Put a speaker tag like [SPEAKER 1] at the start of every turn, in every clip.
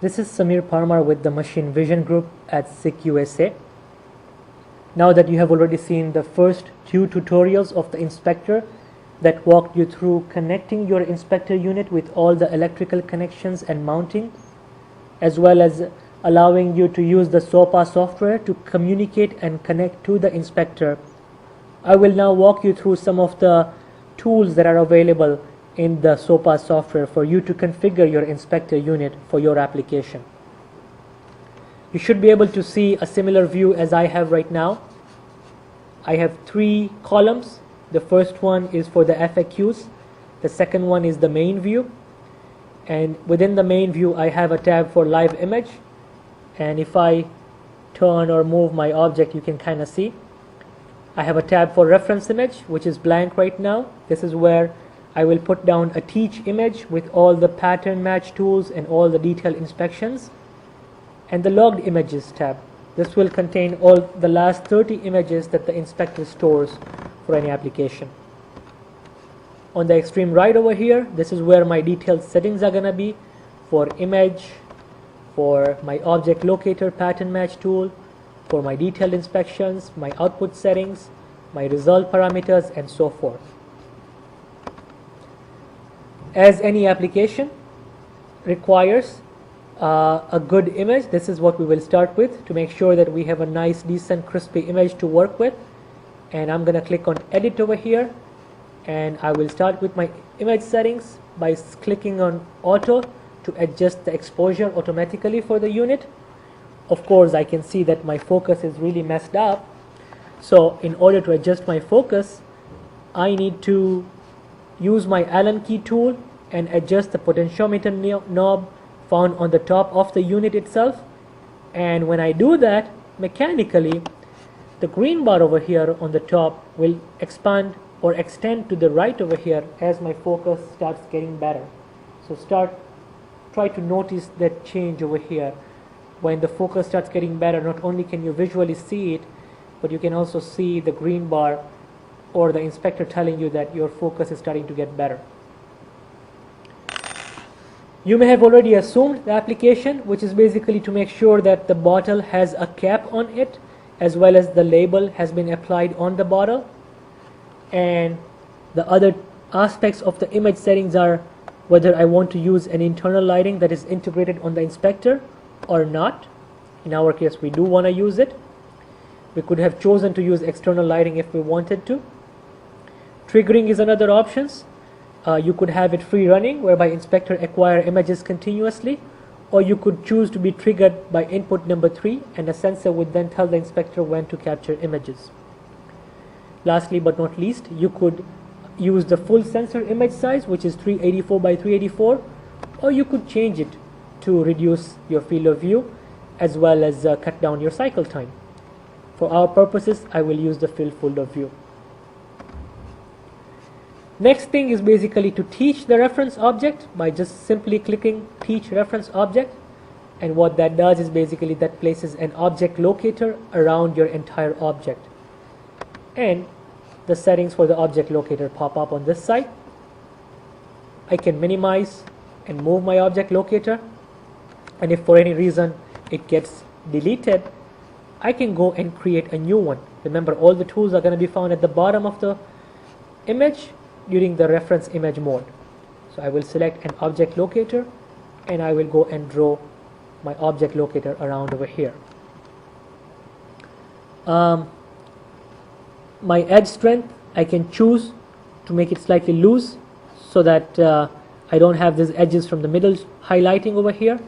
[SPEAKER 1] This is Samir Parmar with the Machine Vision Group at SICK USA. Now that you have already seen the first two tutorials of the inspector that walked you through connecting your inspector unit with all the electrical connections and mounting, as well as allowing you to use the SOPA software to communicate and connect to the inspector, I will now walk you through some of the tools that are available in the SOPA software for you to configure your inspector unit for your application. You should be able to see a similar view as I have right now. I have three columns. The first one is for the FAQs. The second one is the main view. And within the main view, I have a tab for live image. And if I turn or move my object, you can kind of see. I have a tab for reference image, which is blank right now. This is where I will put down a teach image with all the pattern match tools and all the detailed inspections. And the logged images tab. This will contain all the last 30 images that the inspector stores for any application. On the extreme right over here, this is where my detailed settings are going to be for image, for my object locator pattern match tool, for my detailed inspections, my output settings, my result parameters, and so forth. As any application requires a good image, this is what we will start with to make sure that we have a nice, decent, crispy image to work with. And I'm going to click on edit over here, and I will start with my image settings by clicking on auto to adjust the exposure automatically for the unit. Of course, I can see that my focus is really messed up. So in order to adjust my focus, I need to use my Allen key tool and adjust the potentiometer knob found on the top of the unit itself. And when I do that, mechanically, the green bar over here on the top will expand or extend to the right over here as my focus starts getting better. So try to notice that change over here. When the focus starts getting better, not only can you visually see it, but you can also see the green bar or the inspector telling you that your focus is starting to get better. You may have already assumed the application, which is basically to make sure that the bottle has a cap on it, as well as the label has been applied on the bottle. And the other aspects of the image settings are whether I want to use an internal lighting that is integrated on the inspector or not. In our case, we do want to use it. We could have chosen to use external lighting if we wanted to. Triggering is another option. You could have it free running, whereby inspector acquire images continuously, or you could choose to be triggered by input number 3, and a sensor would then tell the inspector when to capture images. Lastly but not least, you could use the full sensor image size, which is 384 by 384, or you could change it to reduce your field of view as well as cut down your cycle time. For our purposes, I will use the field of view. Next thing is basically to teach the reference object by just simply clicking teach reference object, and what that does is basically that places an object locator around your entire object, and the settings for the object locator pop up on this side. I can minimize and move my object locator, and if for any reason it gets deleted, I can go and create a new one. Remember, all the tools are going to be found at the bottom of the image during the reference image mode. So I will select an object locator, and I will go and draw my object locator around over here. My edge strength, I can choose to make it slightly loose so that I don't have these edges from the middle highlighting over here.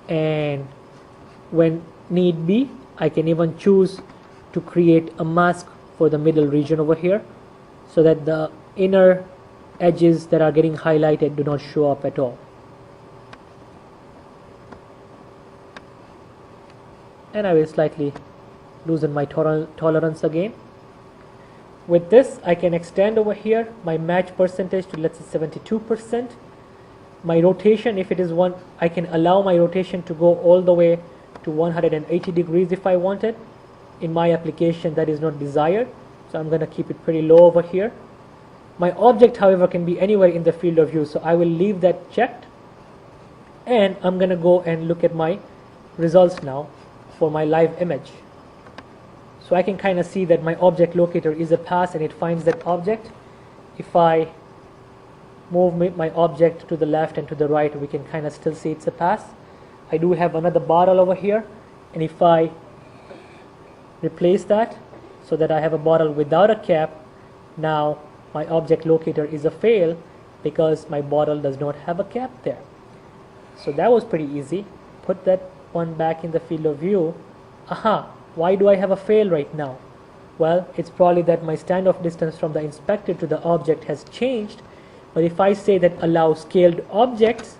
[SPEAKER 1] And when need be, I can even choose to create a mask for the middle region over here so that the inner edges that are getting highlighted do not show up at all. And I will slightly loosen my tolerance again. With this, I can extend over here my match percentage to, let's say, 72%. My rotation, if it is one, I can allow my rotation to go all the way to 180 degrees if I wanted. In my application, that is not desired, so I'm going to keep it pretty low over here. My object, however, can be anywhere in the field of view, so I will leave that checked. and I'm gonna go and look at my results now for my live image. So I can kind of see that my object locator is a pass and it finds that object. If I move my object to the left and to the right, we can kind of still see it's a pass. I do have another bottle over here, and if I replace that so that I have a bottle without a cap, now my object locator is a fail because my bottle does not have a cap there. So that was pretty easy. Put that one back in the field of view. Aha, why do I have a fail right now? Well, it's probably that my standoff distance from the inspector to the object has changed. But if I say that allow scaled objects,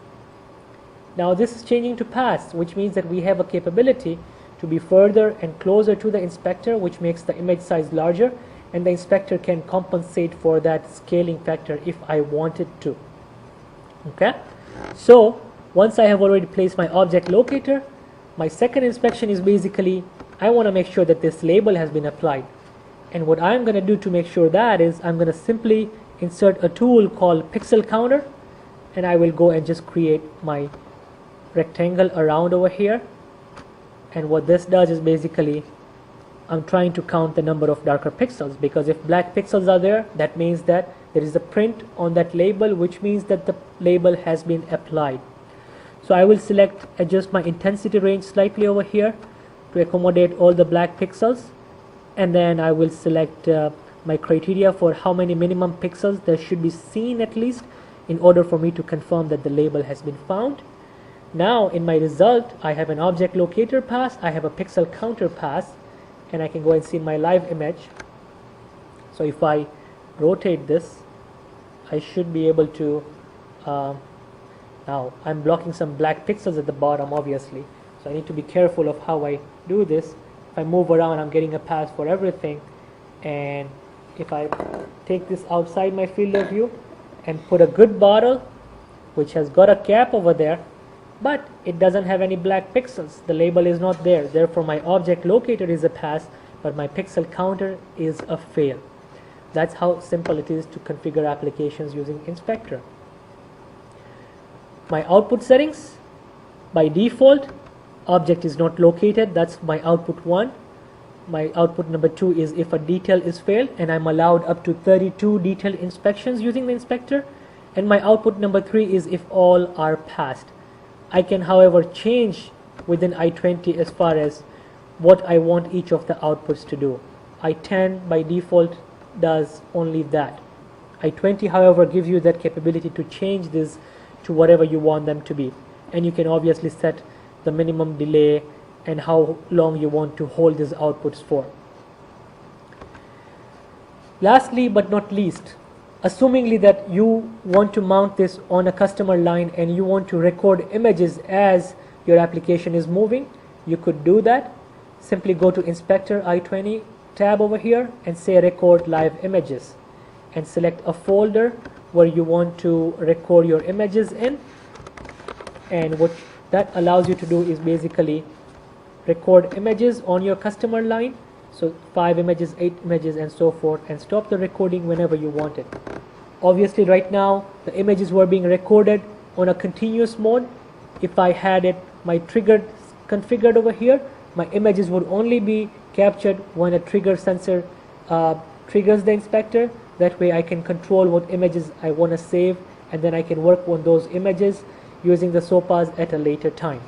[SPEAKER 1] now this is changing to pass, which means that we have a capability to be further and closer to the inspector, which makes the image size larger, and the inspector can compensate for that scaling factor if I wanted to. Okay, so once I have already placed my object locator, my second inspection is basically I want to make sure that this label has been applied. And what I'm going to do to make sure that is I'm going to simply insert a tool called pixel counter, and I will go and just create my rectangle around over here. And what this does is basically I'm trying to count the number of darker pixels, because if black pixels are there, that means that there is a print on that label, which means that the label has been applied. So I will select adjust my intensity range slightly over here to accommodate all the black pixels, and then I will select my criteria for how many minimum pixels there should be seen at least in order for me to confirm that the label has been found. Now in my result I have an object locator pass, I have a pixel counter pass, and I can go and see my live image. So if I rotate this, I should be able to now I'm blocking some black pixels at the bottom obviously, so I need to be careful of how I do this. If I move around, I'm getting a pass for everything, and if I take this outside my field of view and put a good bottle which has got a cap over there, but it doesn't have any black pixels, the label is not there, therefore my object locator is a pass, but my pixel counter is a fail. That's how simple it is to configure applications using Inspector. My output settings, by default object is not located, that's my output 1. My output number 2 is if a detail is failed, and I'm allowed up to 32 detail inspections using the inspector. And my output number 3 is if all are passed. I can however change within I20 as far as what I want each of the outputs to do. I10 by default does only that. I20 however gives you that capability to change this to whatever you want them to be, and you can obviously set the minimum delay and how long you want to hold these outputs for. Lastly but not least, assumingly that you want to mount this on a customer line and you want to record images as your application is moving, you could do that. Simply go to Inspector I20 tab over here and say record live images, and select a folder where you want to record your images in. And what that allows you to do is basically record images on your customer line, so 5 images, 8 images and so forth, and stop the recording whenever you want it. Obviously right now the images were being recorded on a continuous mode. If I had it my trigger configured over here, my images would only be captured when a trigger sensor triggers the inspector. That way I can control what images I want to save, and then I can work on those images using the SOPAs at a later time.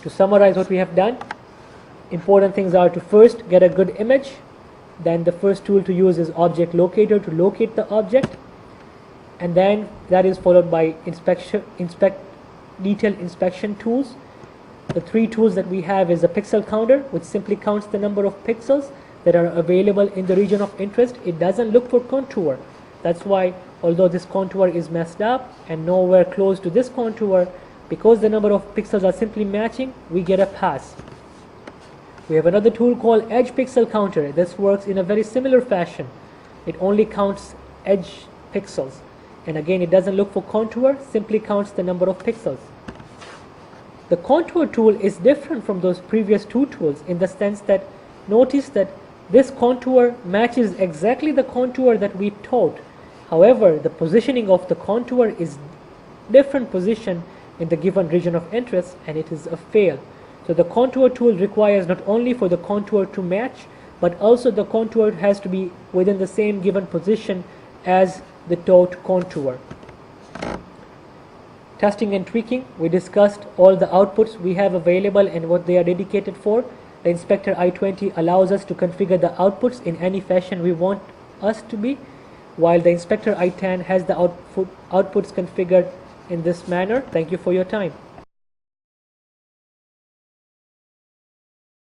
[SPEAKER 1] To summarize what we have done, important things are to first get a good image, then the first tool to use is object locator to locate the object, and then that is followed by detail inspection tools. The 3 tools that we have is a pixel counter, which simply counts the number of pixels that are available in the region of interest. It doesn't look for contour. That's why although this contour is messed up and nowhere close to this contour, because the number of pixels are simply matching, we get a pass. We have another tool called edge pixel counter. This works in a very similar fashion. It only counts edge pixels, and again it doesn't look for contour, simply counts the number of pixels. The contour tool is different from those previous 2 tools in the sense that notice that this contour matches exactly the contour that we taught. However, the positioning of the contour is different position in the given region of interest, and it is a fail. So the contour tool requires not only for the contour to match, but also the contour has to be within the same given position as the taught contour. Testing and tweaking, we discussed all the outputs we have available and what they are dedicated for. The Inspector i20 allows us to configure the outputs in any fashion we want us to be, while the Inspector i10 has the outputs configured in this manner. Thank you for your time.